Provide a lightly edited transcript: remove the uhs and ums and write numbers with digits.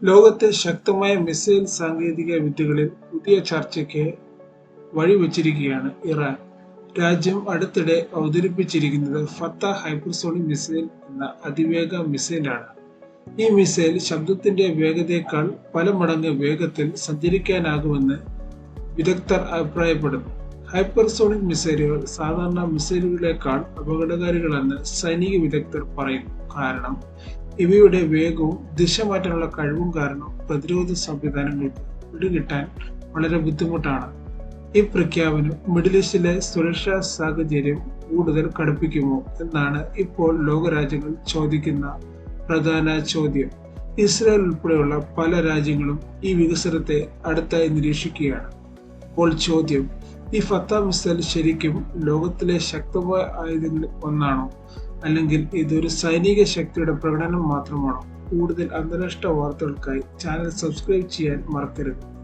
ലോകത്തെ ശക്തമായ മിസൈൽ സാങ്കേതിക വിദ്യകളിൽ പുതിയ ചർച്ചയ്ക്ക് വഴിവെച്ചിരിക്കുകയാണ് ഇറാൻ. രാജ്യം അടുത്തിടെ അവതരിപ്പിച്ചിരിക്കുന്നത് ഫത്ത ഹൈപ്പർസോണിക് മിസൈൽ എന്ന അതിവേഗ മിസൈലാണ്. ഈ മിസൈൽ ശബ്ദത്തിന്റെ വേഗതയേക്കാൾ പല മടങ്ങ് വേഗത്തിൽ സഞ്ചരിക്കാനാകുമെന്ന് വിദഗ്ധർ അഭിപ്രായപ്പെടുന്നു. ഹൈപ്പർസോണിക് മിസൈലുകൾ സാധാരണ മിസൈലുകളേക്കാൾ അപകടകാരികളെന്ന് സൈനിക വിദഗ്ധർ പറയുന്നു. കാരണം ഇവയുടെ വേഗവും ദിശ മാറ്റാനുള്ള കഴിവും കാരണം പ്രതിരോധ സംവിധാനങ്ങൾക്ക് പിടികിട്ടാൻ വളരെ ബുദ്ധിമുട്ടാണ്. ഈ പ്രഖ്യാപനം മിഡിൽ ഈസ്റ്റിലെ സുരക്ഷാ സാഹചര്യം കൂടുതൽ കടുപ്പിക്കുമോ എന്നാണ് ഇപ്പോൾ ലോകരാജ്യങ്ങൾ ചോദിക്കുന്ന പ്രധാന ചോദ്യം. ഇസ്രായേൽ ഉൾപ്പെടെയുള്ള പല രാജ്യങ്ങളും ഈ വികസനത്തെ അടുത്തായി നിരീക്ഷിക്കുകയാണ്. അപ്പോൾ ചോദ്യം, ഈ ഫത്ത മിസൈൽ ശരിക്കും ലോകത്തിലെ ശക്തമായ ആയുധങ്ങളിൽ ഒന്നാണോ, അല്ലെങ്കിൽ ഇതൊരു സൈനിക ശക്തിയുടെ പ്രകടനം മാത്രമാണോ? കൂടുതൽ അന്താരാഷ്ട്ര വാർത്തകൾക്കായി ചാനൽ സബ്സ്ക്രൈബ് ചെയ്യാൻ മറക്കരുത്.